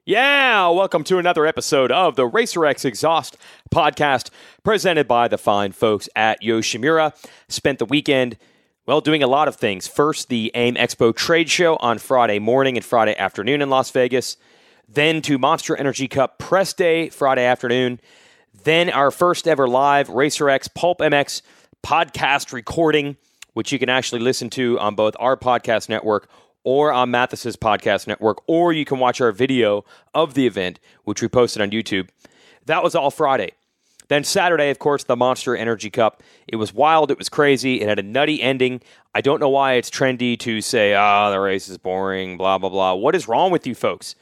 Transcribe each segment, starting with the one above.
Yeah, welcome to another episode of the Racer X Exhaust podcast presented by the fine folks at Yoshimura. Spent the weekend, doing a lot of things. First, the AIM Expo trade show on Friday morning and Friday afternoon in Las Vegas. Then to Monster Energy Cup press day Friday afternoon. Then our first ever live Racer X Pulp MX podcast recording, which you can actually listen to on both our podcast network or on Mathis's podcast network, or you can watch our video of the event, which we posted on YouTube. That was all Friday. Then Saturday, of course, the Monster Energy Cup. It was wild. It was crazy. It had a nutty ending. I don't know why it's trendy to say, the race is boring, blah, blah, blah. What is wrong with you folks?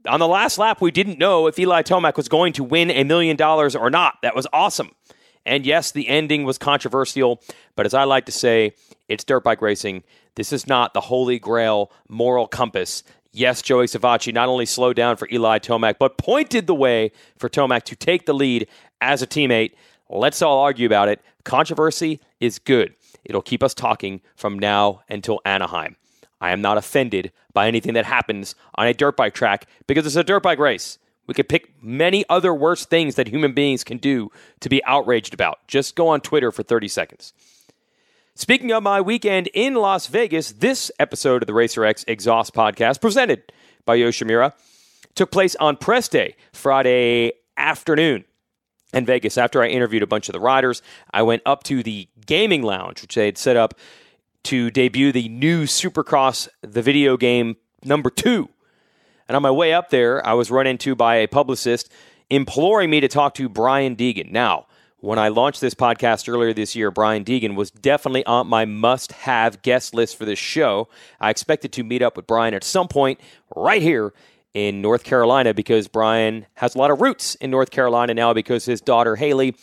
On the last lap, we didn't know if Eli Tomac was going to win $1 million or not. That was awesome. And yes, the ending was controversial, but as I like to say, it's dirt bike racing. This is not the holy grail moral compass. Yes, Joey Savacci not only slowed down for Eli Tomac, but pointed the way for Tomac to take the lead as a teammate. Let's all argue about it. Controversy is good. It'll keep us talking from now until Anaheim. I am not offended by anything that happens on a dirt bike track because it's a dirt bike race. We could pick many other worse things that human beings can do to be outraged about. Just go on Twitter for 30 seconds. Speaking of my weekend in Las Vegas, this episode of the Racer X Exhaust podcast, presented by Yoshimura, took place on press day, Friday afternoon in Vegas. After I interviewed a bunch of the riders, I went up to the gaming lounge, which they had set up to debut the new Supercross, the video game number 2. And on my way up there, I was run into by a publicist imploring me to talk to Brian Deegan. Now, when I launched this podcast earlier this year, Brian Deegan was definitely on my must-have guest list for this show. I expected to meet up with Brian at some point right here in North Carolina because Brian has a lot of roots in North Carolina now because his daughter, Hallie,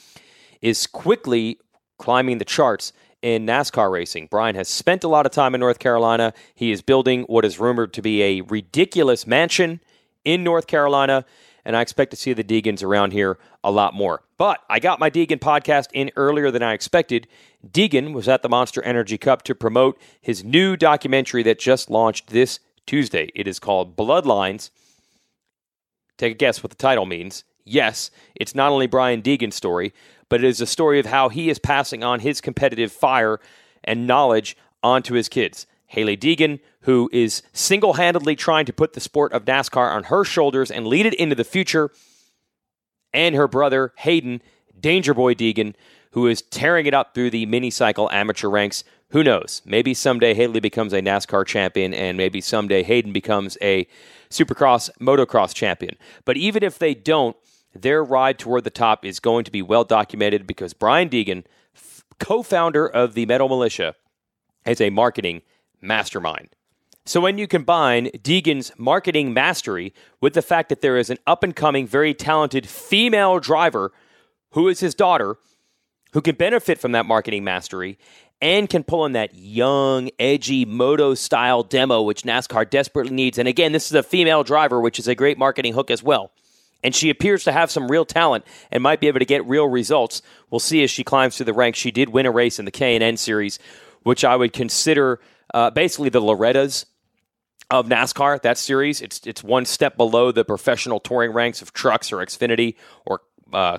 is quickly climbing the charts in NASCAR racing. Brian has spent a lot of time in North Carolina. He is building what is rumored to be a ridiculous mansion in North Carolina, and I expect to see the Deegans around here a lot more. But I got my Deegan podcast in earlier than I expected. Deegan was at the Monster Energy Cup to promote his new documentary that just launched this Tuesday. It is called Bloodlines. Take a guess what the title means. Yes, it's not only Brian Deegan's story, but it is a story of how he is passing on his competitive fire and knowledge onto his kids. Hallie Deegan, who is single-handedly trying to put the sport of NASCAR on her shoulders and lead it into the future, and her brother, Haiden, DangerBoy Deegan, who is tearing it up through the mini-cycle amateur ranks. Who knows? Maybe someday Hallie becomes a NASCAR champion, and maybe someday Haiden becomes a Supercross, Motocross champion. But even if they don't, their ride toward the top is going to be well documented because Brian Deegan, co-founder of the Metal Mulisha, is a marketing mastermind. So when you combine Deegan's marketing mastery with the fact that there is an up-and-coming, very talented female driver who is his daughter, who can benefit from that marketing mastery and can pull in that young, edgy, moto-style demo, which NASCAR desperately needs. And again, this is a female driver, which is a great marketing hook as well. And she appears to have some real talent and might be able to get real results. We'll see as she climbs through the ranks. She did win a race in the K&N series, which I would consider basically the Lorettas of NASCAR. That series, it's one step below the professional touring ranks of Trucks or Xfinity or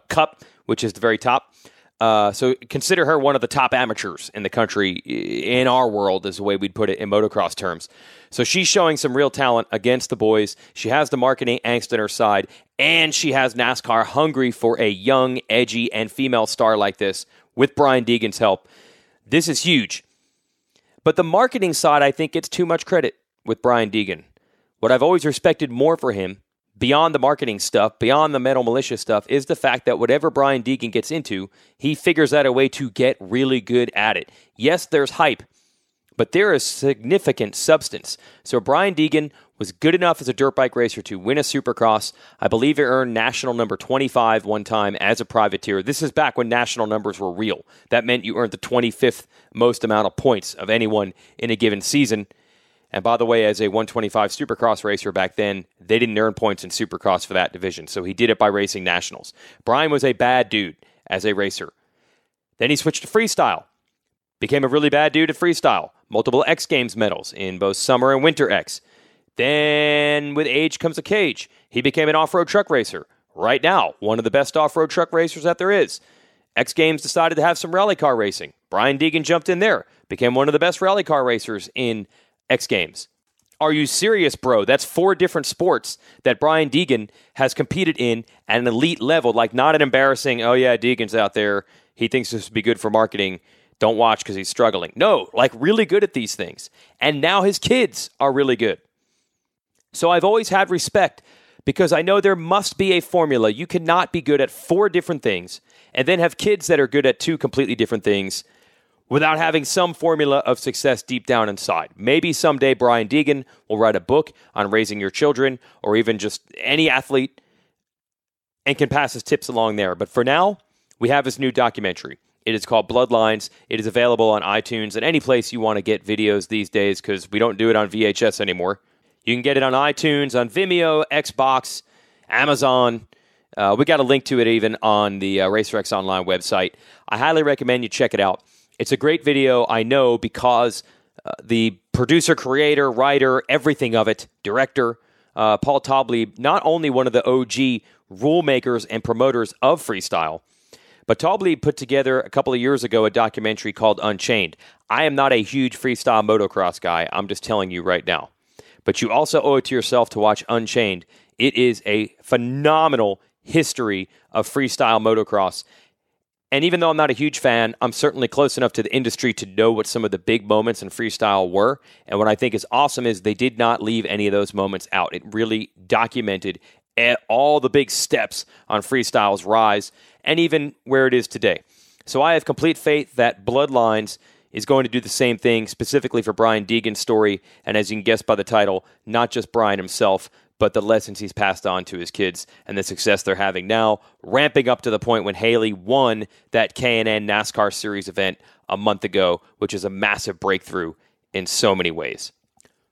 Cup, which is the very top. So consider her one of the top amateurs in the country, in our world, is the way we'd put it in motocross terms. So she's showing some real talent against the boys. She has the marketing angst on her side, and she has NASCAR hungry for a young, edgy, and female star like this with Brian Deegan's help. This is huge. But the marketing side, I think, gets too much credit with Brian Deegan. What I've always respected more for him, beyond the marketing stuff, beyond the Metal Mulisha stuff, is the fact that whatever Brian Deegan gets into, he figures out a way to get really good at it. Yes, there's hype, but there is significant substance. So Brian Deegan was good enough as a dirt bike racer to win a Supercross. I believe he earned national number 25 one time as a privateer. This is back when national numbers were real. That meant you earned the 25th most amount of points of anyone in a given season. And by the way, as a 125 Supercross racer back then, they didn't earn points in Supercross for that division. So he did it by racing nationals. Brian was a bad dude as a racer. Then he switched to freestyle. Became a really bad dude at freestyle. Multiple X Games medals in both summer and winter X. Then with age comes a cage. He became an off-road truck racer. Right now, one of the best off-road truck racers that there is. X Games decided to have some rally car racing. Brian Deegan jumped in there, became one of the best rally car racers in X Games. Are you serious, bro? That's 4 different sports that Brian Deegan has competed in at an elite level, like not an embarrassing, oh yeah, Deegan's out there. He thinks this would be good for marketing. Don't watch because he's struggling. No, like really good at these things. And now his kids are really good. So I've always had respect because I know there must be a formula. You cannot be good at 4 different things and then have kids that are good at 2 completely different things without having some formula of success deep down inside. Maybe someday Brian Deegan will write a book on raising your children or even just any athlete and can pass his tips along there. But for now, we have his new documentary. It is called Bloodlines. It is available on iTunes and any place you want to get videos these days because we don't do it on VHS anymore. You can get it on iTunes, on Vimeo, Xbox, Amazon. We got a link to it even on the RacerX Online website. I highly recommend you check it out. It's a great video, I know, because the producer, creator, writer, everything of it, director, Paul Taublieb, not only one of the OG rule makers and promoters of freestyle, but Taublieb put together a couple of years ago a documentary called Unchained. I am not a huge freestyle motocross guy. I'm just telling you right now. But you also owe it to yourself to watch Unchained. It is a phenomenal history of freestyle motocross. And even though I'm not a huge fan, I'm certainly close enough to the industry to know what some of the big moments in freestyle were. And what I think is awesome is they did not leave any of those moments out. It really documented all the big steps on freestyle's rise and even where it is today. So I have complete faith that Bloodlines is going to do the same thing specifically for Brian Deegan's story. And as you can guess by the title, not just Brian himself, but the lessons he's passed on to his kids and the success they're having now, ramping up to the point when Hallie won that K&N NASCAR Series event a month ago, which is a massive breakthrough in so many ways.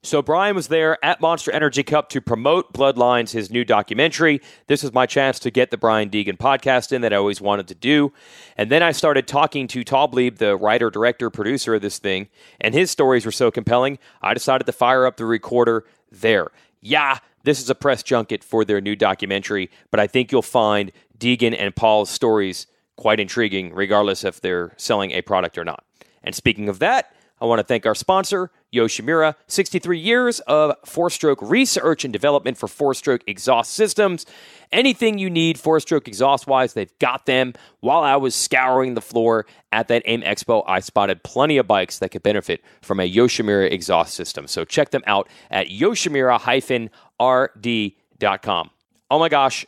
So Brian was there at Monster Energy Cup to promote Bloodlines, his new documentary. This was my chance to get the Brian Deegan podcast in that I always wanted to do. And then I started talking to Taublieb, the writer, director, producer of this thing, and his stories were so compelling, I decided to fire up the recorder there. Yeah, this is a press junket for their new documentary, but I think you'll find Deegan and Paul's stories quite intriguing, regardless if they're selling a product or not. And speaking of that, I want to thank our sponsor, Yoshimura. 63 years of 4-stroke research and development for 4-stroke exhaust systems. Anything you need 4-stroke exhaust-wise, they've got them. While I was scouring the floor at that AIM Expo, I spotted plenty of bikes that could benefit from a Yoshimura exhaust system. So check them out at yoshimura-rd.com. Oh my gosh,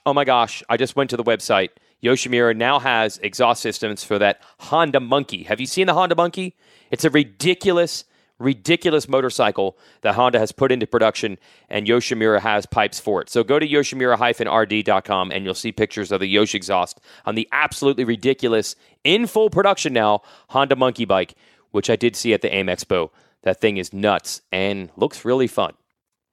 I just went to the website. Yoshimura now has exhaust systems for that Honda Monkey. Have you seen the Honda Monkey? It's a ridiculous motorcycle that Honda has put into production, and Yoshimura has pipes for it. So go to yoshimura-rd.com, and you'll see pictures of the Yosh exhaust on the absolutely ridiculous, in full production now, Honda Monkey bike, which I did see at the AIM Expo. That thing is nuts and looks really fun.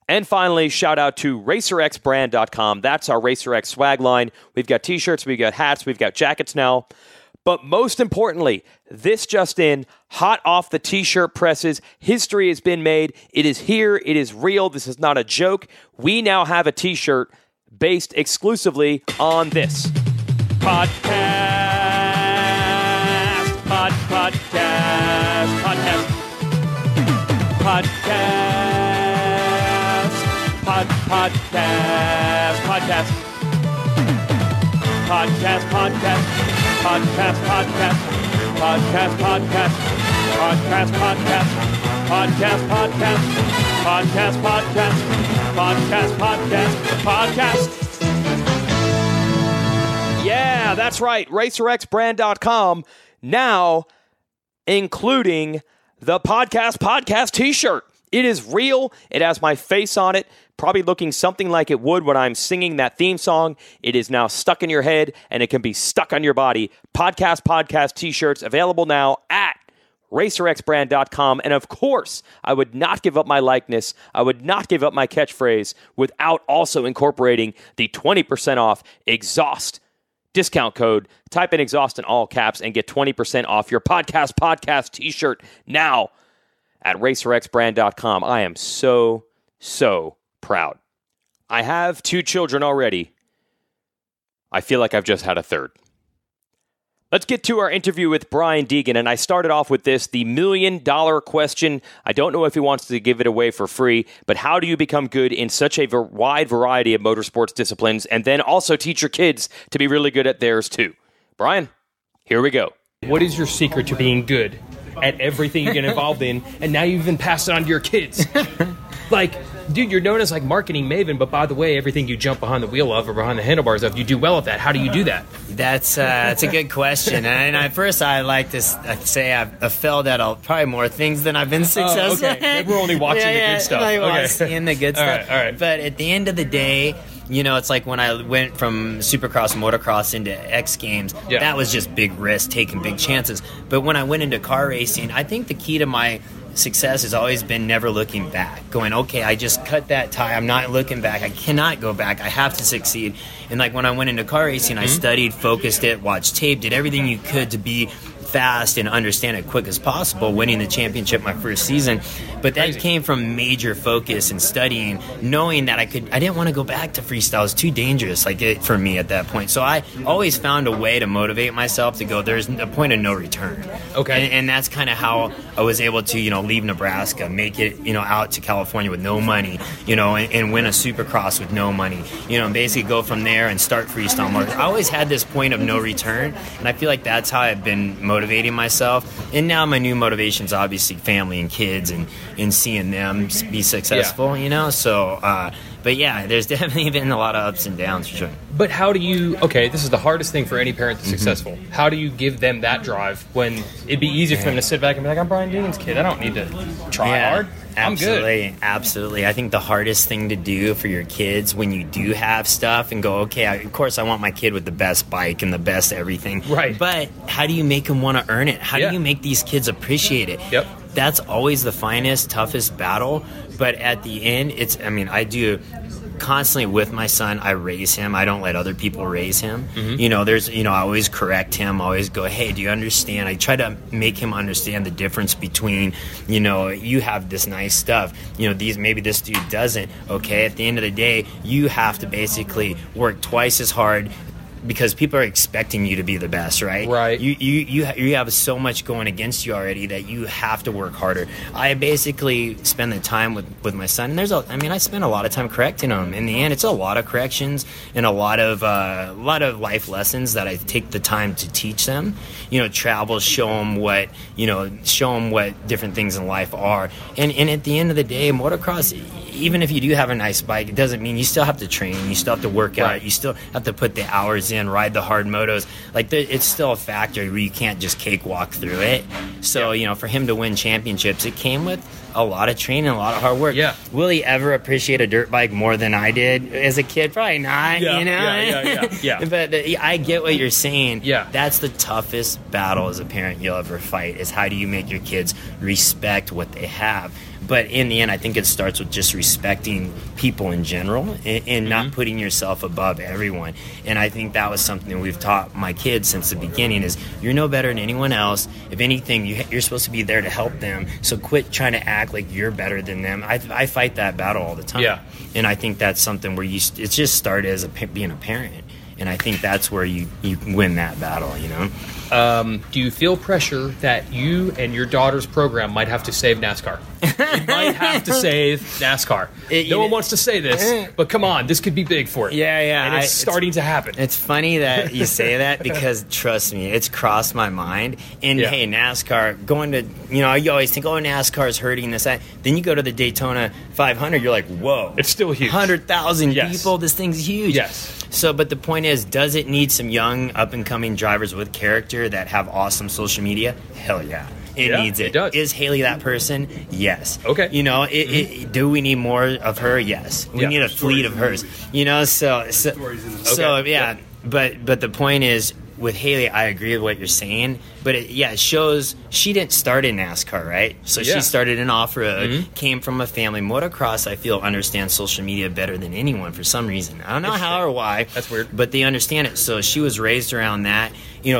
And finally, shout out to RacerXbrand.com. That's our RacerX swag line. We've got t-shirts, we've got hats, we've got jackets now. But most importantly, this just in, hot off the t-shirt presses, history has been made. It is here. It is real. This is not a joke. We now have a t-shirt based exclusively on this. Podcast. Yeah, that's right. RacerXbrand.com now including the podcast t-shirt. It is real. It has my face on it, probably looking something like it would when I'm singing that theme song. It is now stuck in your head, and it can be stuck on your body. Podcast t-shirts available now at RacerXbrand.com. And of course, I would not give up my likeness. I would not give up my catchphrase without also incorporating the 20% off exhaust discount code. Type in exhaust in all caps and get 20% off your podcast t-shirt now at RacerXbrand.com. I am so proud. I have 2 children already. I feel like I've just had a third. Let's get to our interview with Brian Deegan, and I started off with this, the $1 million question. I don't know if he wants to give it away for free, but how do you become good in such a wide variety of motorsports disciplines and then also teach your kids to be really good at theirs too? Brian, here we go. What is your secret to being good at everything you get involved in, and now you even pass it on to your kids? Like, dude, you're known as like marketing maven, but by the way, everything you jump behind the wheel of or behind the handlebars of, you do well at that. How do you do that? That's a good question. And at first, I like to say I've failed at probably more things than I've been successful. Okay. Maybe we're only watching the good stuff. Okay. Seeing the good stuff. All right. But at the end of the day, you know, it's like when I went from Supercross, Motocross into X Games, that was just big risk, taking big chances. But when I went into car racing, I think the key to my success has always been never looking back. Going, okay, I just cut that tie. I'm not looking back. I cannot go back. I have to succeed. And like when I went into car racing, I studied, focused it, watched tape, did everything you could to be fast and understand it quick as possible, winning the championship my first season. But that came from major focus and studying, knowing that I didn't want to go back to freestyle. It was too dangerous for me at that point. So I always found a way to motivate myself to go, there's a point of no return. Okay. And that's kind of how I was able to, you know, leave Nebraska, make it, you know, out to California with no money, you know, and win a Supercross with no money, you know, and basically go from there and start freestyle. I always had this point of no return, and I feel like that's how I've been motivating myself. And now my new motivation is obviously family and kids and seeing them be successful, you know. So but yeah, there's definitely been a lot of ups and downs for sure. But how do you, this is the hardest thing for any parent that's successful. How do you give them that drive when it'd be easier for them to sit back and be like, I'm Brian Deegan's kid, I don't need to try hard. I'm good. Absolutely. I think the hardest thing to do for your kids when you do have stuff and go, okay, of course I want my kid with the best bike and the best everything. Right. But how do you make them want to earn it? How do you make these kids appreciate it? Yep. That's always the finest, toughest battle. But at the end, I do constantly with my son. I raise him. I don't let other people raise him. You know, I always correct him. I always go, hey, do you understand? I try to make him understand the difference between, you know, you have this nice stuff, you know, maybe this dude doesn't. Okay, at the end of the day, you have to basically work twice as hard, because people are expecting you to be the best, right? Right. You have so much going against you already that you have to work harder. I basically spend the time with my son, and I spend a lot of time correcting him. In the end, it's a lot of corrections and a lot of life lessons that I take the time to teach them. You know, travel, show them what different things in life are. And at the end of the day, motocross, even if you do have a nice bike, it doesn't mean you still have to train. You still have to work out. You still have to put the hours in, ride the hard motos. Like, it's still a factor where you can't just cakewalk through it. So, you know, for him to win championships, it came with a lot of training, a lot of hard work. Yeah. Will he ever appreciate a dirt bike more than I did as a kid? Probably not, you know? Yeah. But I get what you're saying. Yeah. That's the toughest battle as a parent you'll ever fight, is how do you make your kids respect what they have? But in the end, I think it starts with just respecting people in general and not putting yourself above everyone. And I think that was something we've taught my kids since the beginning, is you're no better than anyone else. If anything, you're supposed to be there to help them. So quit trying to act like you're better than them. I fight that battle all the time. Yeah. And I think that's something where it's just started as being a parent. And I think that's where you win that battle, you know? Do you feel pressure that you and your daughter's program might have to save NASCAR? It might have to save NASCAR. No one wants to say this, but come on, this could be big for it. Yeah. And it's starting to happen. It's funny that you say that, because trust me, it's crossed my mind. And hey, NASCAR, going to, you know, you always think, oh, NASCAR is hurting this. Then you go to the Daytona 500, you're like, whoa. It's still huge. 100,000 people, this thing's huge. Yes. So, but the point is, does it need some young, up-and-coming drivers with character that have awesome social media? Hell yeah. It needs it. It does. Is Hallie that person? Yes. Okay. You know, do we need more of her? Yes. We need a fleet of hers. You know, so yeah. But the point is, with Hallie, I agree with what you're saying, but it shows she didn't start in NASCAR, right? So she started in off-road, came from a family. Motocross, I feel, understands social media better than anyone for some reason. I don't know how or why. That's weird. But they understand it. So she was raised around that,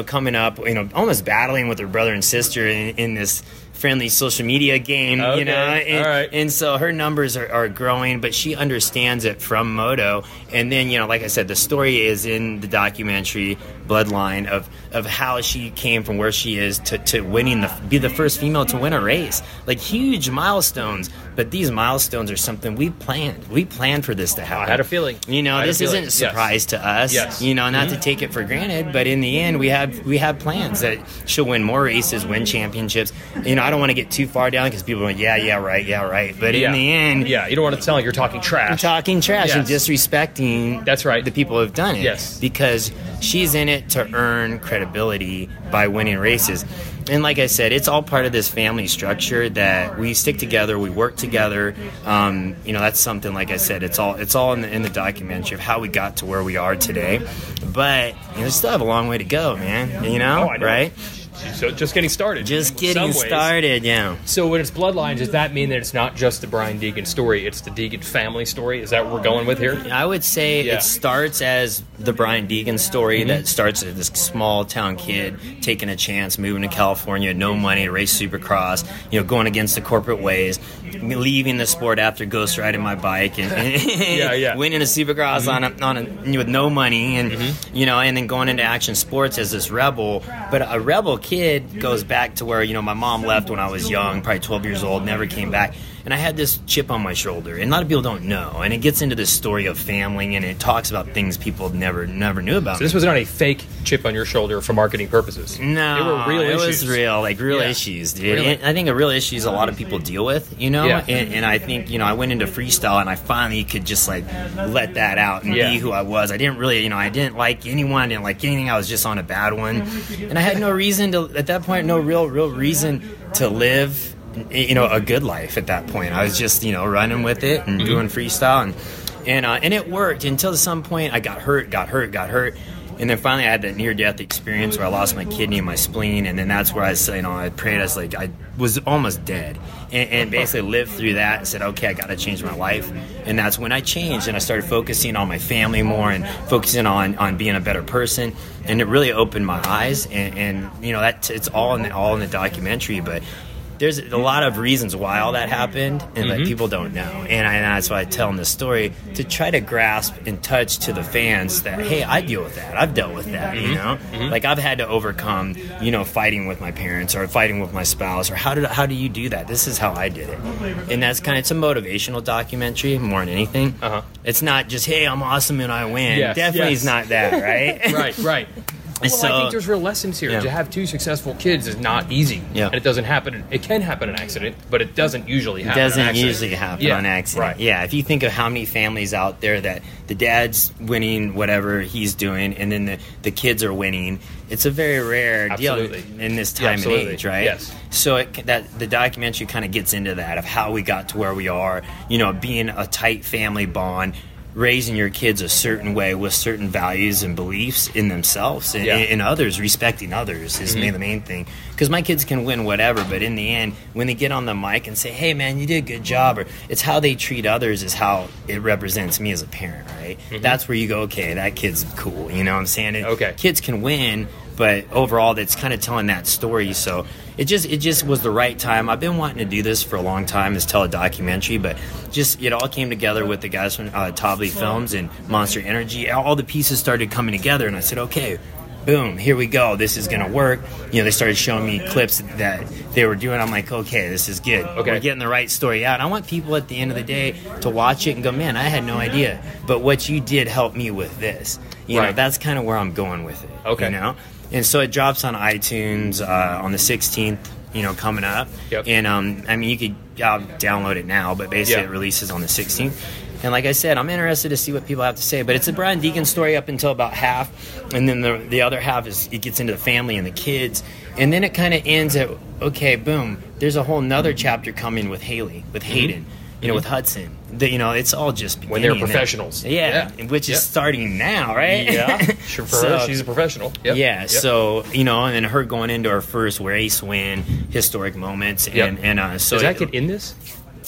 coming up, almost battling with her brother and sister in this friendly social media game, Okay. and, all right. and so her numbers are growing, but she understands it from moto. And then, like I said, the story is in the documentary Bloodline of how she came from where she is to winning be the first female to win a race. Like, huge milestones, but these milestones are something we planned. We planned for this to happen. I had a feeling. This isn't a surprise to us. Yes. Not to take it for granted, but in the end, we have plans that she'll win more races, win championships. I don't want to get too far down because people are like, yeah, right. But in the end, you don't want to sound like you're talking trash. and Yes. disrespecting. That's right. The people who have done it. Yes. Because she's in it to earn credibility by winning races. And like I said, it's all part of this family structure that we stick together, we work together. That's something, like I said, it's all in the documentary of how we got to where we are today. But we still have a long way to go, man. I know. Right? So just getting started. Just getting started, yeah. So when it's Bloodlines, does that mean that it's not just the Brian Deegan story, it's the Deegan family story? Is that what we're going with here? I would say it starts as the Brian Deegan story that starts as this small town kid taking a chance, moving to California, no money to race Supercross, going against the corporate ways, leaving the sport after ghost riding my bike and winning a Supercross on with no money and and then going into action sports as this rebel. But a rebel kid goes back to where my mom left when I was young, probably 12 years old, never came back, and I had this chip on my shoulder, and a lot of people don't know, and it gets into this story of family, and it talks about things people never knew about. So this was not a fake chip on your shoulder for marketing purposes. No, they were real issues. It was real issues, dude. Really? And I think a real issues a lot of people deal with, and I think I went into freestyle, and I finally could just let that out and be who I was. I didn't really, I didn't like anyone, I didn't like anything. I was just on a bad one, and I had no reason to, at that point, no real reason to live a good life at that point. I was just running with it and doing freestyle, and it worked until some point I got hurt, and then finally I had that near-death experience where I lost my kidney and my spleen, and then that's where I prayed. I was almost dead, and basically lived through that and said, okay, I got to change my life. And that's when I changed, and I started focusing on my family more and focusing on being a better person, and it really opened my eyes. And that it's all in the documentary, but there's a lot of reasons why all that happened, and that people don't know. And that's why I tell them this story, to try to grasp and touch to the fans that, hey, I deal with that. I've dealt with that, Like, I've had to overcome, fighting with my parents or fighting with my spouse, or how do you do that? This is how I did it. And that's it's a motivational documentary more than anything. It's not just, hey, I'm awesome and I win. Definitely is not that, right? Right. Well, I think there's real lessons here. To have two successful kids is not easy. And it doesn't happen. It can happen in an accident, but it doesn't usually happen on an accident. Right. Yeah, if you think of how many families out there that the dad's winning whatever he's doing, and then the kids are winning, it's a very rare deal in this time and age, right? Yes. So the documentary kind of gets into that, of how we got to where we are, being a tight family bond, raising your kids a certain way with certain values and beliefs in themselves and others, respecting others is the main thing. Because my kids can win whatever, but in the end, when they get on the mic and say, hey, man, you did a good job, or it's how they treat others is how it represents me as a parent, right? That's where you go, okay, that kid's cool, you know what I'm saying? Kids can win, but overall, that's kind of telling that story. So it just was the right time. I've been wanting to do this for a long time, is tell a documentary, but it all came together with the guys from Taublieb Films and Monster Energy. All the pieces started coming together, and I said, okay, boom, here we go. This is going to work. They started showing me clips that they were doing. I'm like, okay, this is good. We're getting the right story out. I want people at the end of the day to watch it and go, man, I had no idea, but what you did helped me with this. You know, that's kind of where I'm going with it. And so it drops on iTunes on the 16th, coming up. And, you could download it now, but basically it releases on the 16th. And like I said, I'm interested to see what people have to say. But it's a Brian Deegan story up until about half. And then the other half it gets into the family and the kids. And then it kind of ends at, okay, boom, there's a whole nother chapter coming with Hallie, with Haiden. With Hudson. It's all just beginning. When they're professionals. Which is starting now, right? Sure, for her, she's a professional. So, and then her going into her first race win, historic moments. So does that get in this?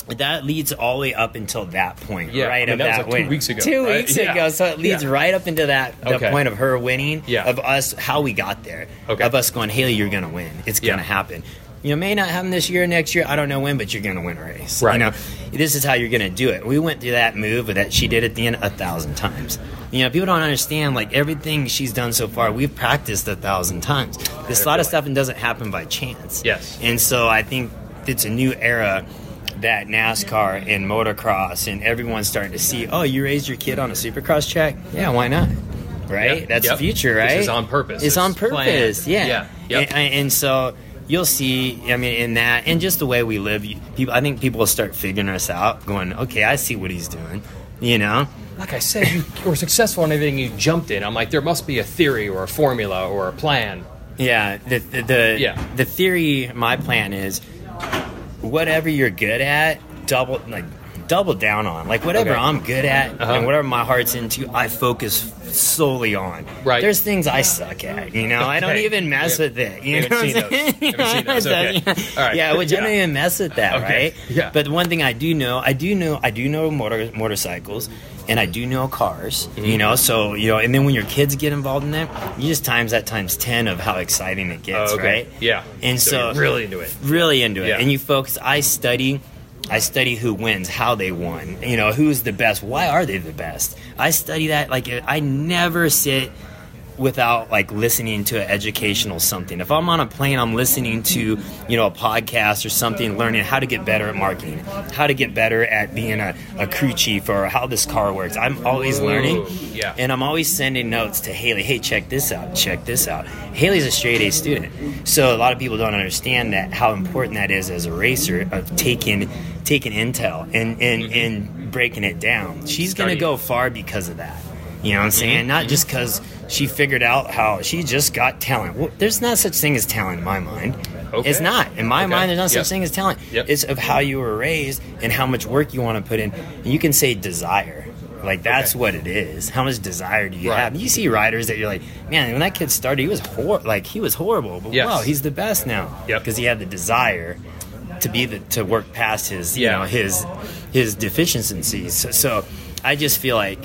that leads all the way up until that point, Yeah, right? I mean, that was like 2 weeks ago. 2 right? weeks ago, so it leads right up into the point of her winning, Yeah. of us, how we got there, Okay. of us going, Haley, you're going to win. It's going to happen. You know, may not happen this year, next year, I don't know when, but you're going to win a race. Right. You know, this is how you're going to do it. We went through that move that she did at the end 1,000 times. You know, people don't understand, like, everything she's done so far, we've practiced 1,000 times. There's a lot of stuff and doesn't happen by chance. Yes. And so I think it's a new era that NASCAR and motocross and everyone's starting to see, oh, you raised your kid on a Supercross track? Yeah, why not? Right? Yep. That's the future, right? This is on purpose. It's on purpose, planned. yeah. Yep. And so you'll see, I mean, in that, and just the way we live, I think people will start figuring us out, going, okay, I see what he's doing, you know? Like I said, you were successful in everything you jumped in. I'm like, there must be a theory or a formula or a plan. Yeah, the theory, my plan is, whatever you're good at, double down on. Like, whatever I'm good at and whatever my heart's into, I focus solely on. Right. There's things I suck at, you know? I don't even mess with it. You know what I'm saying? Haven't seen those. Okay. All right. Yeah, which I don't even mess with that, Okay. right? Yeah. But one thing I do know motorcycles, and I do know cars, you know? So, you know, and then when your kids get involved in that, you just times that times 10 of how exciting it gets, right? Yeah. And so you're really into it. Really into it. Yeah. And you focus, I study who wins, how they won, you know, who's the best, why are they the best. I study that. Like, I never sit without, like, listening to an educational something. If I'm on a plane, I'm listening to, you know, a podcast or something, learning how to get better at marketing, how to get better at being a crew chief, or how this car works. I'm always learning. Yeah. And I'm always sending notes to Haley. Hey, check this out. Haley's a straight A student. So a lot of people don't understand that, how important that is as a racer, of taking intel and breaking it down. She's going to go far because of that. You know what I'm saying? Not just because she figured out how she just got talent. Well, there's not such thing as talent in my mind. Okay. It's not. In my mind, there's no such thing as talent. Yep. It's of how you were raised and how much work you want to put in. And you can say desire. Like, that's what it is. How much desire do you have? You see riders that you're like, man, when that kid started, he was horrible. But wow, he's the best now. Because he had the desire to work past his, you know, his deficiencies. So I just feel like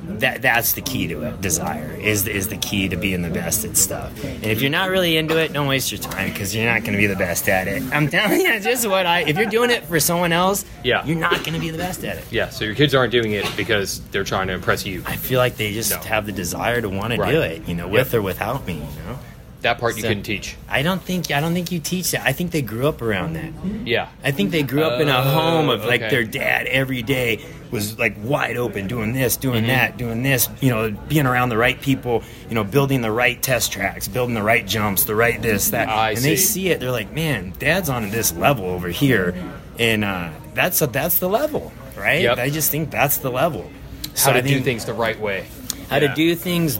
that's the key to it. Desire is the key to being the best at stuff. And if you're not really into it, don't waste your time, because you're not going to be the best at it. I'm telling you, just if you're doing it for someone else, you're not going to be the best at it. Yeah, so your kids aren't doing it because they're trying to impress you. I feel like they just have the desire to want to do it, you know, with or without me, you know. That part you couldn't teach. I don't think you teach that. I think they grew up around that. Yeah. I think they grew up in a home of, like, their dad every day was, like, wide open, doing this, doing that, doing this, you know, being around the right people, you know, building the right test tracks, building the right jumps, the right this, that. They see it, they're like, man, Dad's on this level over here, and that's the level, right? Yep. I just think that's the level. How to do things the right way. How to do things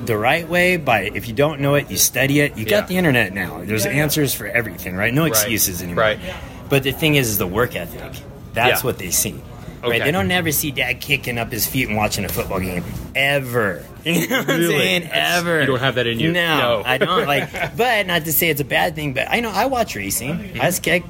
the right way, if you don't know it, you study it. You got the internet now. There's answers for everything, right? No excuses anymore. Right. But the thing is the work ethic. That's what they see. Okay. Right? They don't ever see Dad kicking up his feet and watching a football game. Ever. You know what I'm saying? Ever. You don't have that in you. No. I don't. But not to say it's a bad thing, but I watch racing. I just kick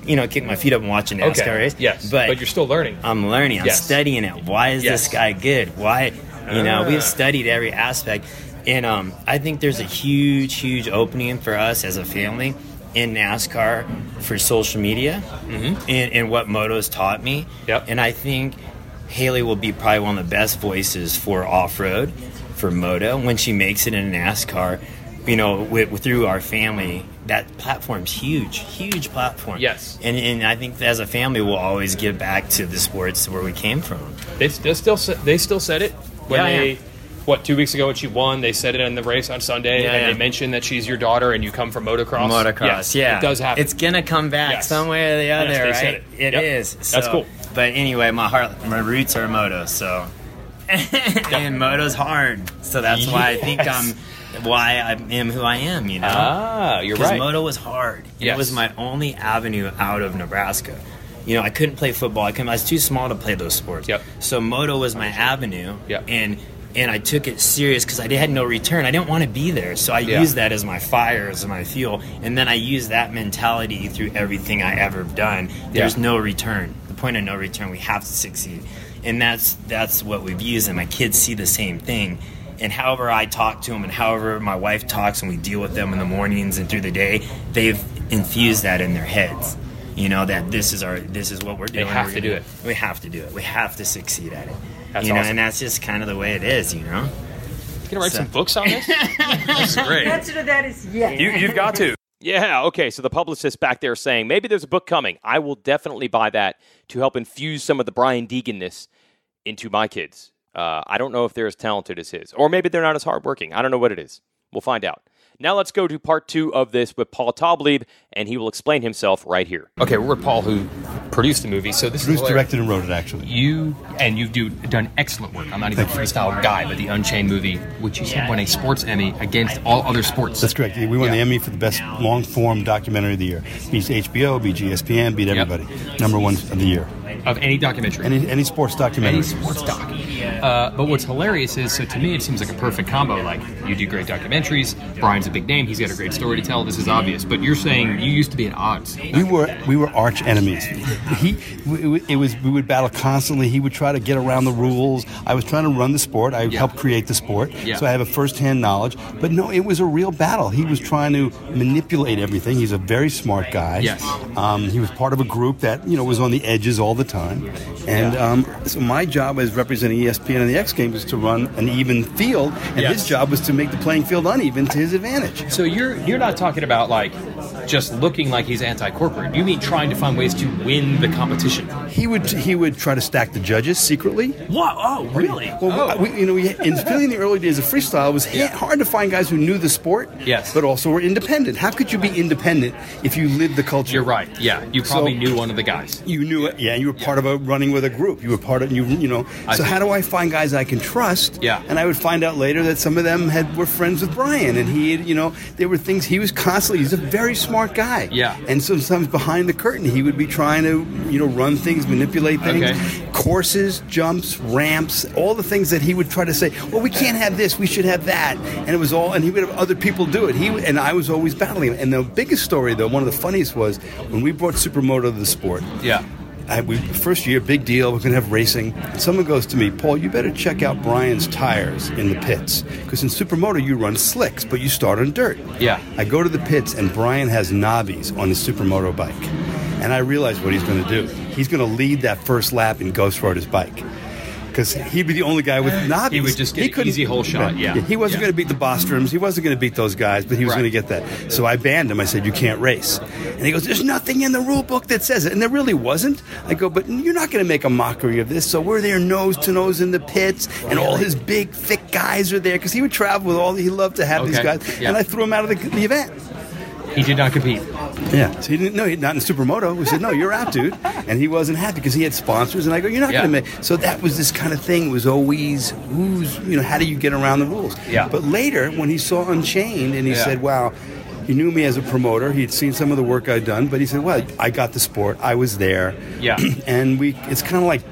my feet up and watch a NASCAR race. Yes. But you're still learning. I'm learning. I'm studying it. Why is this guy good? Why? You know, we've studied every aspect. And I think there's a huge opening for us as a family in NASCAR for social media and what Moto's taught me. Yep. And I think Haley will be probably one of the best voices for off-road, for Moto, when she makes it in NASCAR. You know, through our family, that platform's huge platform. Yes. And I think as a family, we'll always give back to the sports where we came from. They still said it when 2 weeks ago when she won, they said it in the race on Sunday, and they mentioned that she's your daughter and you come from motocross. Motocross, It does happen. It's going to come back some way or the other, they right? said it. It is. So, that's cool. But anyway, my roots are moto, so. And moto's hard, so that's why I think why I am who I am, you know? You're right. Because moto was hard. It was my only avenue out of Nebraska. You know, I couldn't play football. I was too small to play those sports. Yep. So moto was my avenue. Yep. And I took it serious because I had no return. I didn't want to be there. So I used that as my fire, as my fuel. And then I used that mentality through everything I ever done. There's no return. point of no return. We have to succeed. And that's what we've used, and my kids see the same thing. And however I talk to them and however my wife talks and we deal with them in the mornings and through the day, they've infused that in their heads. You know, that this is what we're doing. They have to do it. We have to do it. We have to succeed at it. That's you know, awesome. and that's just kind of the way it is, you know? You gonna write some books on this? That's great. The answer to that is yes. You've got to. Yeah, okay, so the publicist back there saying, maybe there's a book coming. I will definitely buy that to help infuse some of the Brian Deegan-ness into my kids. I don't know if they're as talented as his. Or maybe they're not as hardworking. I don't know what it is. We'll find out. Now let's go to part 2 of this with Paul Taublieb, and he will explain himself right here. Okay, we're with Paul, who produced the movie. So this Bruce is directed and wrote it, actually. You've done excellent work. I'm not even a freestyle guy, but the Unchained movie, which you said won a sports Emmy against all other sports. That's correct. We won the Emmy for the best long-form documentary of the year. Beat HBO, beat GSPN, beat everybody. Number 1 of the year. Of any documentary. Any sports documentary. Any sports doc. But what's hilarious is, so to me it seems like a perfect combo. Like, you do great documentaries, Brian's a big name, he's got a great story to tell, this is obvious. But you're saying you used to be at odds. We were arch enemies. We would battle constantly. He would try to get around the rules. I was trying to run the sport. I helped create the sport, so I have a first-hand knowledge. But no, it was a real battle. He was trying to manipulate everything. He's a very smart guy. Yes. He was part of a group that was on the edges all the time. And so my job as representing ESPN and the X Games was to run an even field, and his job was to make the playing field uneven to his advantage. So you're not talking about like just looking like he's anti-corporate. You mean trying to find ways to win the competition? He would try to stack the judges secretly. What? Oh, really? Well, particularly in the early days of freestyle, it was hard to find guys who knew the sport, but also were independent. How could you be independent if you lived the culture? You're right. Yeah, you probably knew one of the guys. You knew it. Yeah, you were part of a running with a group. You were part of So how do I find guys I can trust? Yeah. And I would find out later that some of them were friends with Brian, and he had, there were things he was constantly. He's a very smart guy. Yeah. And sometimes behind the curtain, he would be trying to run things, manipulate things, courses, jumps, ramps, all the things that he would try to say. Well, we can't have this. We should have that. And it was all. And he would have other people do it. And I was always battling him. And the biggest story, though, one of the funniest was when we brought Supermoto to the sport. Yeah. First year, big deal, we're going to have racing. And someone goes to me, Paul, you better check out Brian's tires in the pits. Because in Supermoto, you run slicks, but you start on dirt. Yeah. I go to the pits, and Brian has knobbies on his Supermoto bike. And I realize what he's going to do. He's going to lead that first lap and ghost road his bike. Because he'd be the only guy with knobbies. He would just get an easy hole shot, He wasn't going to beat the Bostroms. He wasn't going to beat those guys, but he was going to get that. So I banned him. I said, you can't race. And he goes, there's nothing in the rule book that says it. And there really wasn't. I go, but you're not going to make a mockery of this. So we're there nose to nose in the pits, and all his big, thick guys are there. Because he would travel with he loved to have these guys. Yeah. And I threw him out of the event. He did not compete. Yeah, so he didn't. No, not in Supermoto. We said, "No, you're out, dude," and he wasn't happy because he had sponsors. And I go, "You're not going to make." So that was this kind of thing. It was always, how do you get around the rules? Yeah. But later, when he saw Unchained, and he said, "Wow," he knew me as a promoter. He'd seen some of the work I'd done, but he said, "Well, I got the sport. I was there." Yeah. And it's kind of like.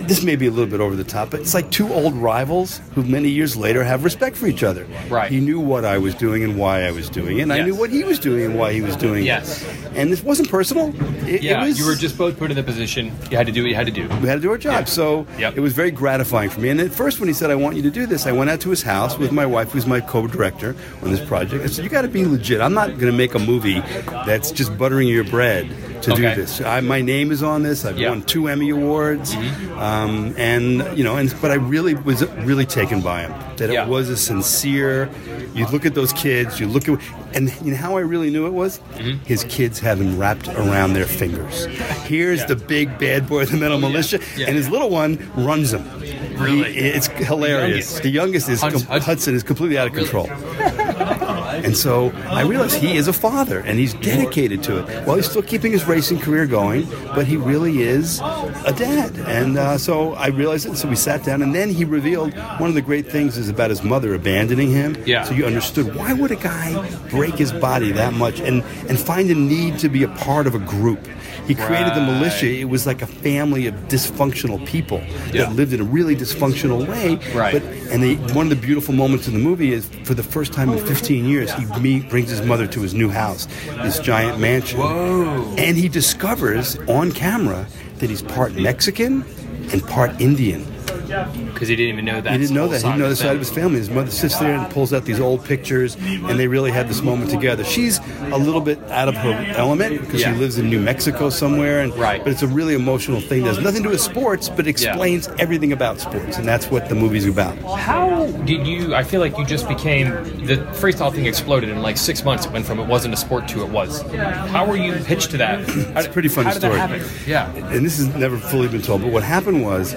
This may be a little bit over the top, but it's like two old rivals who many years later have respect for each other. Right. He knew what I was doing and why I was doing it, and I knew what he was doing and why he was doing it. And this wasn't personal. It was, you were just both put in the position. You had to do what you had to do. We had to do our job. So it was very gratifying for me. And at first when he said, I want you to do this, I went out to his house with my wife, who's my co-director on this project. I said, you got to be legit. I'm not going to make a movie that's just buttering your bread to do this. My name is on this. I've won 2 Emmy Awards. But I really was taken by him. That it was a sincere. You look at those kids. You look at, and how I really knew it was. His kids have him wrapped around their fingers. Here's the big bad boy of the Metal Mulisha, and his little one runs him. Really, it's hilarious. The youngest is Hudson is completely out of control. And so I realized he is a father, and he's dedicated to it. While he's still keeping his racing career going, but he really is a dad. And so I realized it, so we sat down, and then he revealed one of the great things is about his mother abandoning him. Yeah. So you understood, why would a guy break his body that much and find a need to be a part of a group? He created the militia. It was like a family of dysfunctional people that lived in a really dysfunctional way. Right. One of the beautiful moments in the movie is, for the first time in 15 years, he brings his mother to his new house, this giant mansion. Whoa. And he discovers on camera that he's part Mexican and part Indian. Because he didn't even know that. He didn't know that. He didn't know the side of his family. His mother sits there and pulls out these old pictures, and they really had this moment together. She's a little bit out of her element because she lives in New Mexico somewhere, but it's a really emotional thing. There's nothing to do with sports, but explains everything about sports, and that's what the movie's about. How did you? I feel like you just became the freestyle thing exploded in like 6 months. It went from it wasn't a sport to it was. How were you pitched to that? It's a pretty funny story. How did that happen? Yeah, and this has never fully been told. But what happened was,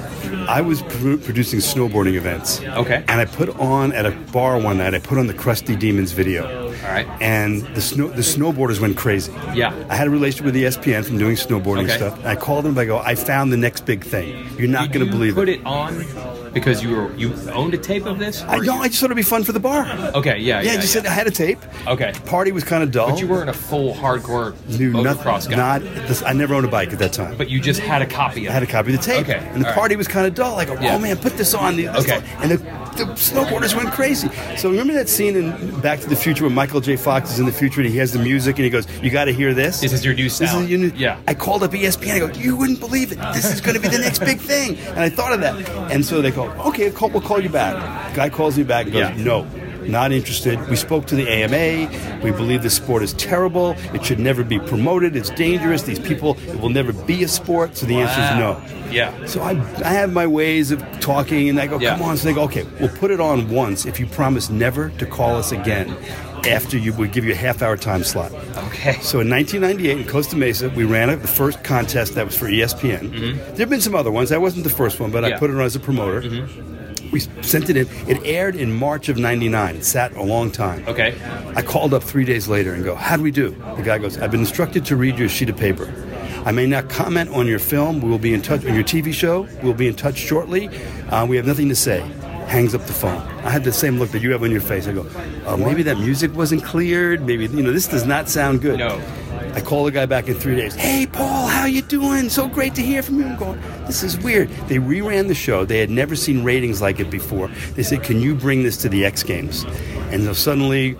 I was producing snowboarding events. Okay. And I put on, at a bar one night, I put on the Krusty Demons video. All right. And the snowboarders went crazy. Yeah. I had a relationship with ESPN from doing snowboarding stuff. And I called them and I go, I found the next big thing. You're not going to believe it. Did you put it on because you owned a tape of this? I just thought it'd be fun for the bar. Okay, yeah. I just said I had a tape. Okay. Party was kind of dull. But you weren't a full hardcore motocross guy. I never owned a bike at that time. But you just had a copy of it. I had a copy of the tape. Okay. And the party was kind of dull. I go, oh man, put this on. And the snowboarders went crazy. So remember that scene in Back to the Future where Michael J. Fox is in the future and he has the music and he goes, you got to hear this. This is your new sound. This is your new. Yeah. I called up ESPN. I go, you wouldn't believe it. This is going to be the next big thing. And I thought of that. And so they go, okay, we'll call you back. Guy calls me back and goes, no. Not interested. We spoke to the AMA. We believe this sport is terrible. It should never be promoted. It's dangerous. These people, it will never be a sport. So the answer is no. Yeah. So I have my ways of talking, and I go, come on. So they go, okay, we'll put it on once if you promise never to call us again after we give you a half-hour time slot. Okay. So in 1998 in Costa Mesa, we ran the first contest that was for ESPN. Mm-hmm. There have been some other ones. I wasn't the first one, but I put it on as a promoter. Mm-hmm. We sent it in. It aired in March of 99. It sat a long time. Okay. I called up 3 days later and go, how do we do? The guy goes, I've been instructed to read you a sheet of paper. I may not comment on your film. We will be in touch on your TV show. We'll be in touch shortly. We have nothing to say. Hangs up the phone. I had the same look that you have on your face. I go, maybe that music wasn't cleared. Maybe, this does not sound good. No. I call the guy back in 3 days. Hey, Paul, how you doing? So great to hear from you. I'm going, this is weird. They reran the show. They had never seen ratings like it before. They said, can you bring this to the X Games? And so suddenly,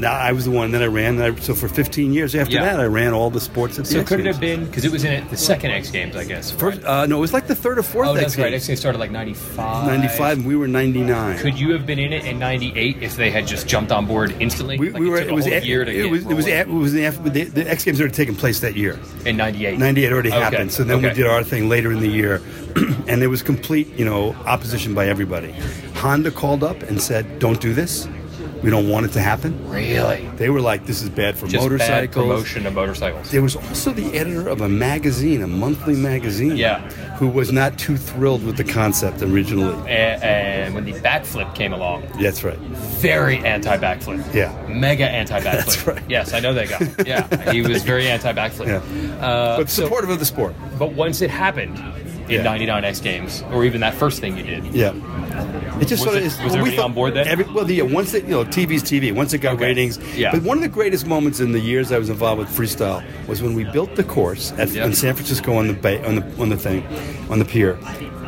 I was the one that I ran. So for 15 years after that, I ran all the sports at the X Games. So could it have been, because it was in the second X Games, I guess. First, no, it was like the third or fourth X Games. Oh, that's right. X Games started like 95. 95, and we were 99. Could you have been in it in 98 if they had just jumped on board instantly? The X Games started taking place that year. In 98? 98 already happened. So then we did our thing later in the year. And there was complete, opposition by everybody. Honda called up and said, don't do this. We don't want it to happen. Really? They were like, this is bad for just motorcycles. Bad promotion of motorcycles. There was also the editor of a magazine, a monthly magazine, who was not too thrilled with the concept originally. And when the backflip came along. That's right. Very anti-backflip. Yeah. Mega anti-backflip. That's right. Yes, I know that guy. Yeah. He was very anti-backflip. Yeah. But supportive of the sport. But once it happened in 99 X Games, or even that first thing you did. Yeah. It just was everybody on board then? Once it, TV's TV. Once it got ratings. Yeah. But one of the greatest moments in the years I was involved with freestyle was when we built the course in San Francisco on the bay, on the pier.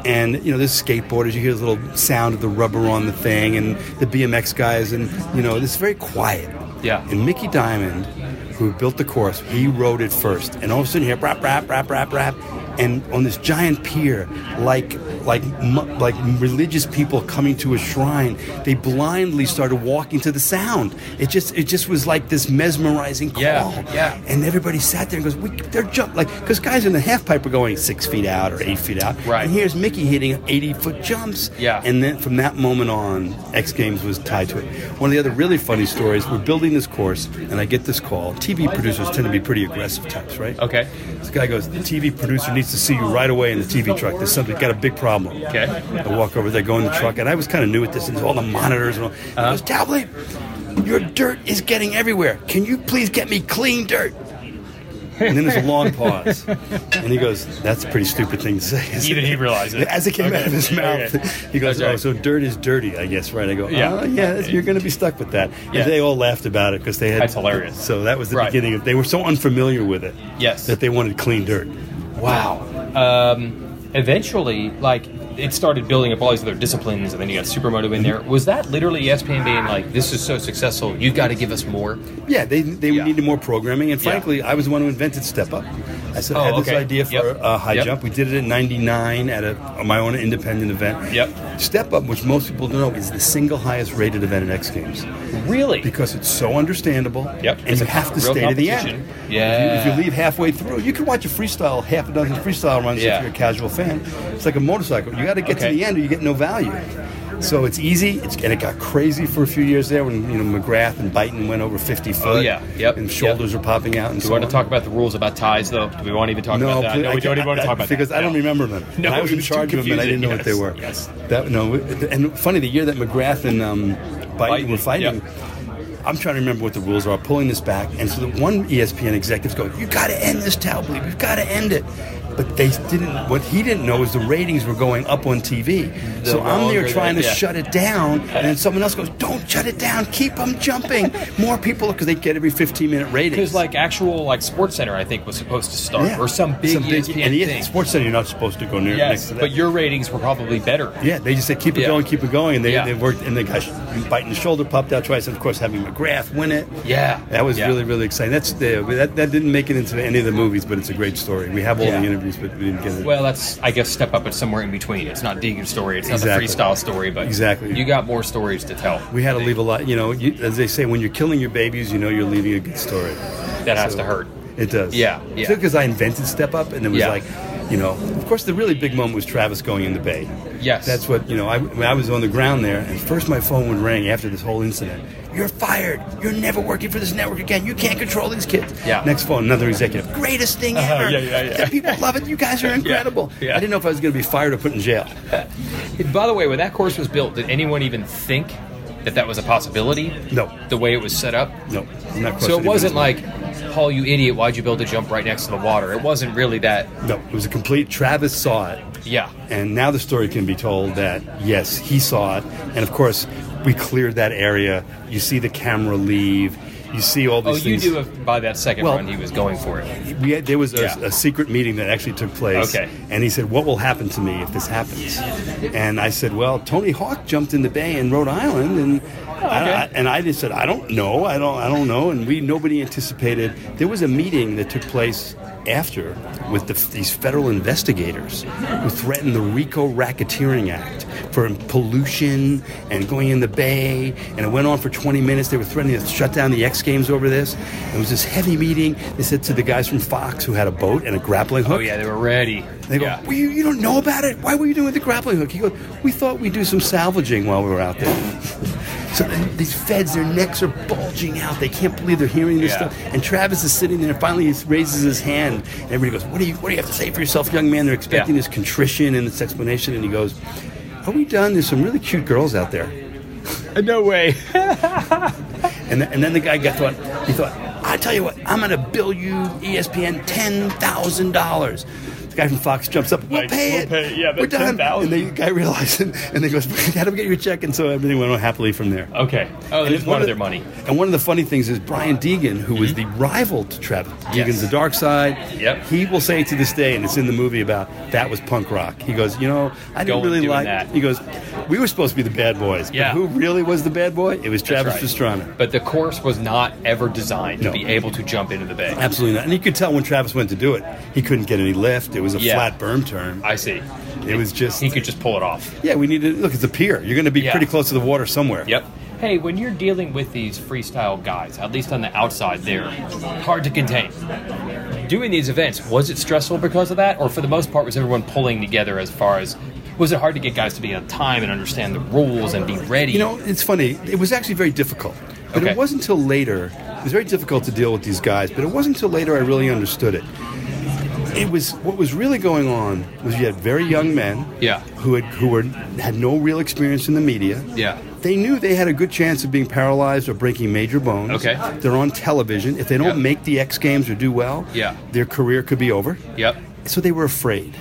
And there's skateboarders. You hear the little sound of the rubber on the thing, and the BMX guys, and it's very quiet. Yeah. And Mickey Diamond, who built the course, he rode it first, and all of a sudden you hear rap, rap, rap, rap, rap. And on this giant pier, like religious people coming to a shrine, they blindly started walking to the sound. It just was like this mesmerizing call. Yeah. And everybody sat there and goes, they're jumping, because guys in the half pipe are going 6 feet out or 8 feet out. Right. And here's Mickey hitting 80-foot jumps. Yeah. And then from that moment on, X Games was tied to it. One of the other really funny stories, we're building this course, and I get this call. TV producers tend to be pretty aggressive types, right? Okay. This guy goes, the TV producer needs to see you right away in the TV truck. There's something, got a big problem. Okay. I walk over there, go in the truck, and I was kind of new at this, and all the monitors and all. He goes, Taublieb, your dirt is getting everywhere. Can you please get me clean dirt? And then there's a long pause. And he goes, that's a pretty stupid thing to say. Even he realized it. As it came out of his mouth. He goes, so dirt is dirty, I guess, right? I go, you're going to be stuck with that. And they all laughed about it because they had... That's hilarious. So that was the beginning. They were so unfamiliar with it. Yes. That they wanted clean dirt. Wow. Eventually, it started building up all these other disciplines, and then you got Supermoto in there. Was that literally ESPN being like, this is so successful, you've got to give us more? Yeah, they needed more programming, and frankly, I was the one who invented Step Up. I said, I had this idea for a high jump. We did it in 99 at my own independent event. Yep. Step Up, which most people don't know, is the single highest rated event at X Games. Really? Because it's so understandable. Yep. And you have to stay to the end. Yeah. If you leave halfway through, you can watch half a dozen freestyle runs if you're a casual fan. It's like a motorcycle. You got to get to the end or you get no value. So it's easy, and it got crazy for a few years there when McGrath and Byton went over 50 foot. Oh, yeah. Yep. And shoulders were popping out. And do we want to talk about the rules about ties, though? Do we want to even talk about that? No, we don't even want to talk about that. Because I don't remember them. No, I was in charge of them, and I didn't know what they were. Yes. And funny, the year that McGrath and Byton were fighting, I'm trying to remember what the rules are, pulling this back. And so the one ESPN executive's going, you got to end this, Taublieb. You've got to end it. But they didn't. What he didn't know is the ratings were going up on TV. So I'm there trying to shut it down, and then someone else goes, "Don't shut it down. Keep them jumping." More people, because they get every 15-minute ratings. Because actual SportsCenter, I think, was supposed to start, or some big ESPN thing. SportsCenter, you're not supposed to go next to that. But your ratings were probably better. Yeah, they just said keep it going, and they worked. And the guy biting the shoulder popped out twice, and of course having McGrath win it. Yeah, that was really, really exciting. That didn't make it into any of the movies, but it's a great story. We have all the interviews, but we didn't get it. Well, that's, I guess, Step Up is somewhere in between. It's not Deegan's story. It's not the freestyle story, but you got more stories to tell. We had to leave a lot. As they say, when you're killing your babies, you're leaving a good story. That has to hurt. It does. Yeah. Because I invented Step Up, and it was of course, the really big moment was Travis going in the bay. Yes. That's what, I was on the ground there, and first my phone would ring after this whole incident. You're fired. You're never working for this network again. You can't control these kids. Yeah. Next phone, another executive. Greatest thing ever. The people love it. You guys are incredible. I didn't know if I was going to be fired or put in jail. By the way, when that course was built, did anyone even think that was a possibility? No. The way it was set up? No. So it wasn't like, Paul, you idiot, why'd you build a jump right next to the water? It wasn't really that. No, it was a complete, Travis saw it. Yeah. And now the story can be told that, yes, he saw it. And of course, we cleared that area. You see the camera leave. You see all these things. You do by that second run, he was going for it. There was a secret meeting that actually took place. Okay. And he said, what will happen to me if this happens? And I said, well, Tony Hawk jumped in the bay in Rhode Island, and I just said, I don't know. I don't know. And nobody anticipated. There was a meeting that took place after with these federal investigators who threatened the RICO Racketeering Act for pollution and going in the bay, and it went on for 20 minutes. They were threatening to shut down the X Games over this. It was this heavy meeting. They said to the guys from Fox who had a boat and a grappling hook. Oh, yeah, they were ready. They go, well, you don't know about it? Why were you doing with the grappling hook? He goes, we thought we'd do some salvaging while we were out there. So these feds, their necks are bulging out. They can't believe they're hearing this stuff. And Travis is sitting there. Finally, he raises his hand. And everybody goes, what do you have to say for yourself, young man? They're expecting this contrition and this explanation. And he goes, are we done? There's some really cute girls out there. No way. and then the guy he thought, I tell you what, I'm going to bill you, ESPN, $10,000. The guy from Fox jumps up. We'll pay it. Yeah, we're done. And the guy realized it, and they goes, how do we get your check? And so everything went on happily from there. Okay. Oh, they just wanted their money. And one of the funny things is Brian Deegan, who was the rival to Travis. Deegan's the dark side. Yep. He will say to this day, and it's in the movie, about that was punk rock. He goes, I didn't really like that. He goes, we were supposed to be the bad boys. But who really was the bad boy? It was Travis Pastrana. But the course was not ever designed to be able to jump into the bay. Absolutely not. And you could tell when Travis went to do it, he couldn't get any lift. It was a flat berm turn. I see. It was just... He could just pull it off. Yeah, we needed... Look, it's a pier. You're going to be pretty close to the water somewhere. Yep. Hey, when you're dealing with these freestyle guys, at least on the outside, they're hard to contain. Doing these events, was it stressful because of that? Or for the most part, was everyone pulling together as far as... Was it hard to get guys to be on time and understand the rules and be ready? It's funny. It was actually very difficult. But it wasn't until later... It was very difficult to deal with these guys, but it wasn't until later I really understood it. What was really going on was you had very young men who had no real experience in the media. Yeah. They knew they had a good chance of being paralyzed or breaking major bones. Okay. They're on television. If they don't make the X Games or do well, their career could be over. Yep. So they were afraid.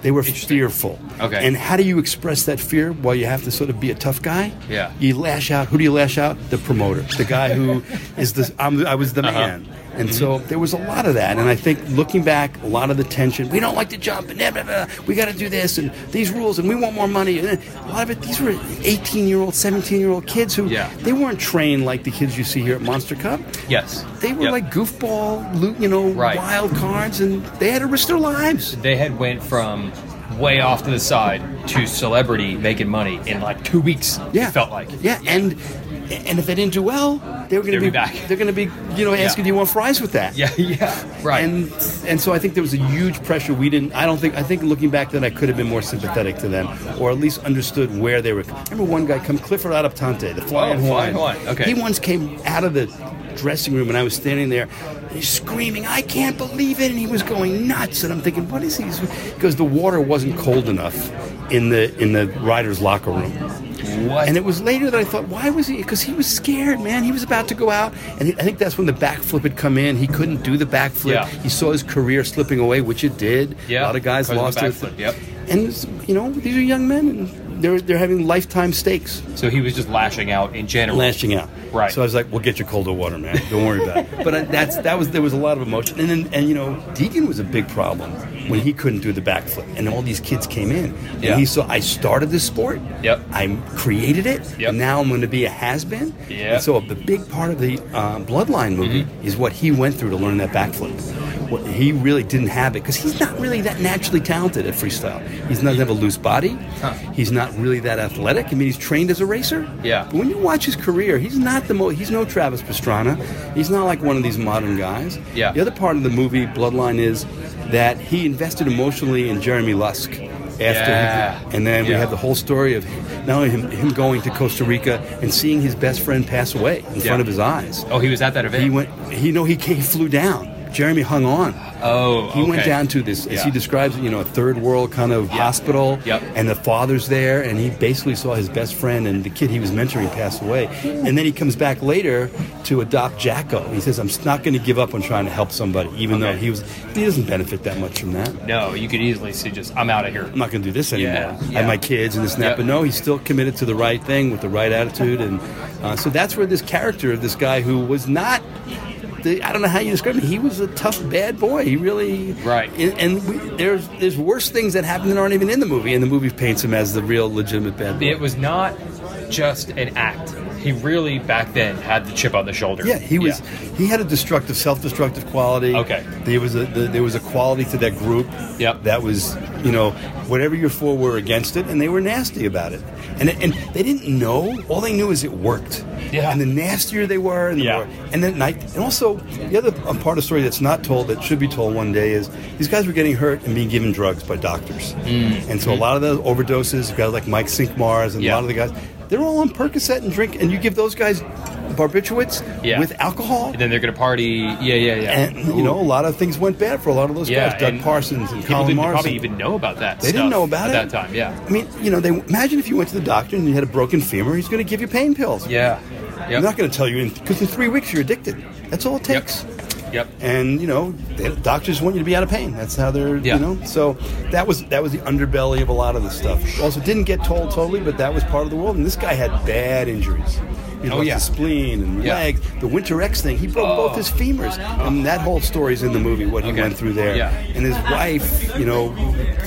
They were fearful. Okay. And how do you express that fear? Well, you have to sort of be a tough guy. Yeah. You lash out. Who do you lash out? The promoter. The guy who is I was the man. And so there was a lot of that. And I think looking back, a lot of the tension, we don't like to jump, and blah, blah, blah. We got to do this, and these rules, and we want more money. And a lot of it, these were 18-year-old, 17-year-old kids who, they weren't trained like the kids you see here at Monster Cup. Yes. They were like goofball, wild cards, and they had to risk their lives. They had went from way off to the side to celebrity making money in like 2 weeks. Yeah. It felt like. Yeah, and if they didn't do well, they were going to be back. They're going to be, asking, do you want fries with that? Yeah, right. And so I think there was a huge pressure. I think looking back then I could have been more sympathetic to them, or at least understood where they were. I remember one guy Clifford Adaptante, the Flying Hawaiian. Okay. He once came out of the dressing room and I was standing there, and he's screaming, I can't believe it, and he was going nuts, and I'm thinking, what is he? Because the water wasn't cold enough in the riders' locker room. What? And it was later that I thought, why was he? Because he was scared, man. He was about to go out, and I think that's when the backflip had come in. He couldn't do the backflip. Yeah. He saw his career slipping away, which it did. Yeah. A lot of guys lost it. Yep. And these are young men, and they're having lifetime stakes. So he was just lashing out in general. Lashing out. Right. So I was like, we'll get you colder water, man. Don't worry about it. But there was a lot of emotion. And Deegan was a big problem when he couldn't do the backflip. And all these kids came in. And he saw, I started this sport. Yep. I created it. Yep. And now I'm going to be a has-been. Yep. And so the big part of the Bloodline movie is what he went through to learn that backflip. He really didn't have it because he's not really that naturally talented at freestyle. He doesn't have a loose body. Huh. He's not really that athletic. I mean, he's trained as a racer. Yeah. But when you watch his career, he's not he's no Travis Pastrana. He's not like one of these modern guys. Yeah. The other part of the movie, Bloodline, is that he invested emotionally in Jeremy Lusk. And then we have the whole story of not only him going to Costa Rica and seeing his best friend pass away in front of his eyes. Oh, he was at that event? He flew down. Jeremy hung on. Oh, He went down to this, as he describes it, a third world kind of hospital, and the father's there, and he basically saw his best friend and the kid he was mentoring pass away. And then he comes back later to adopt Jacko. He says, I'm not going to give up on trying to help somebody, even though he doesn't benefit that much from that. No, you could easily see I'm out of here. I'm not going to do this anymore. Yeah. I have my kids and this and that. But no, he's still committed to the right thing with the right attitude. And so that's where this character of this guy who was not... I don't know how you describe him. He was a tough, bad boy. He really... Right. There's worse things that happen that aren't even in the movie, and the movie paints him as the real, legitimate bad boy. It was not just an act. He really, back then, had the chip on the shoulder. Yeah, he was. Yeah. He had a self-destructive quality. Okay. There was a quality to that group. Yep. That was, whatever you're for, were against it, and they were nasty about it. And they didn't know. All they knew is it worked. Yeah. And the nastier they were, and also the other part of the story that's not told that should be told one day is these guys were getting hurt and being given drugs by doctors. And so a lot of the overdoses, guys like Mike Sinkmars and a lot of the guys, they're all on Percocet and drink, and you give those guys barbiturates with alcohol. And then they're going to party. And, a lot of things went bad for a lot of those guys. Doug Parsons and Colin Morrison. Probably even know about that They didn't know about it. At that time, yeah. I mean, imagine if you went to the doctor and you had a broken femur, he's going to give you pain pills. Yeah. He's not going to tell you, because in 3 weeks you're addicted. That's all it takes. Yep. And, doctors want you to be out of pain. That's how they're, So that was the underbelly of a lot of this stuff. Also, didn't get told totally, but that was part of the world. And this guy had bad injuries. The spleen and leg. The Winter X thing, he broke both his femurs. And that whole story's in the movie, what he went through there. Yeah. And his wife,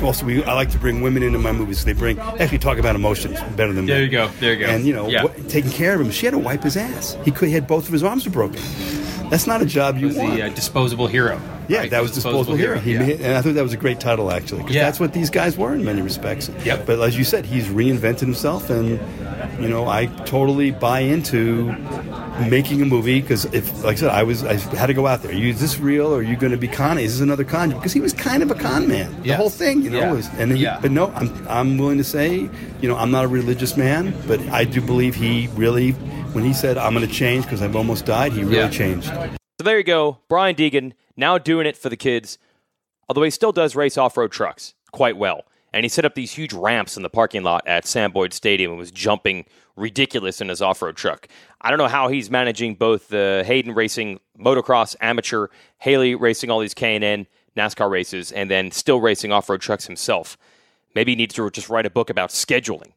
also I like to bring women into my movies. They actually talk about emotions better than me. There you go. And, taking care of him. She had to wipe his ass. He had both of his arms were broken. That's not a job you want. The disposable hero. Yeah, right? That was Disposable Hero. And I thought that was a great title, actually, because that's what these guys were in many respects. Yep. But as you said, he's reinvented himself, and I totally buy into making a movie because, like I said, I had to go out there. Is this real, or are you going to be con? Is this another con? Because he was kind of a con man. The whole thing, But no, I'm willing to say, I'm not a religious man, but I do believe he really, when he said, I'm going to change because I've almost died, he really changed. So there you go. Brian Deegan, now doing it for the kids, although he still does race off-road trucks quite well. And he set up these huge ramps in the parking lot at Sam Boyd Stadium and was jumping ridiculous in his off-road truck. I don't know how he's managing both the Haiden racing motocross amateur, Hallie racing all these K&N NASCAR races, and then still racing off-road trucks himself. Maybe he needs to just write a book about scheduling.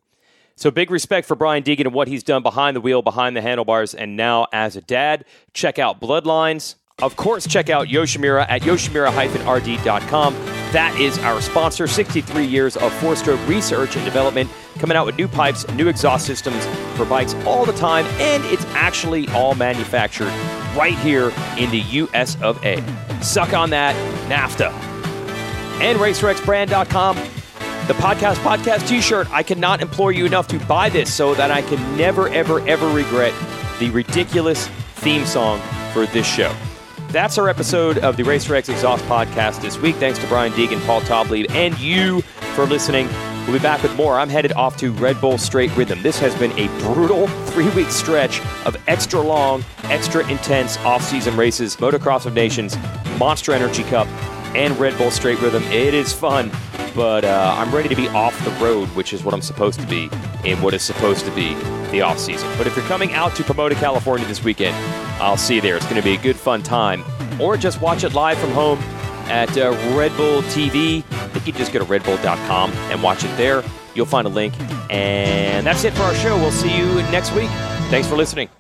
So big respect for Brian Deegan and what he's done behind the wheel, behind the handlebars, and now as a dad. Check out Bloodlines Of course, check out Yoshimura at yoshimura-rd.com. That is our sponsor. 63 years of four-stroke research and development, coming out with new pipes, new exhaust systems for bikes all the time, and it's actually all manufactured right here in the US of A. Suck on that, NAFTA. And RacerXBrand.com. The podcast t-shirt. I cannot implore you enough to buy this so that I can never, ever, ever regret the ridiculous theme song for this show. That's our episode of the RacerX Exhaust Podcast this week. Thanks to Brian Deegan, Paul Taublieb, and you for listening. We'll be back with more. I'm headed off to Red Bull Straight Rhythm. This has been a brutal 3-week stretch of extra long, extra intense off-season races, Motocross of Nations, Monster Energy Cup, and Red Bull Straight Rhythm. It is fun, but I'm ready to be off the road, which is what I'm supposed to be in what is supposed to be the off-season. But if you're coming out to Pomona, California this weekend, I'll see you there. It's going to be a good, fun time. Or just watch it live from home at Red Bull TV. I think you just go to redbull.com and watch it there. You'll find a link. And that's it for our show. We'll see you next week. Thanks for listening.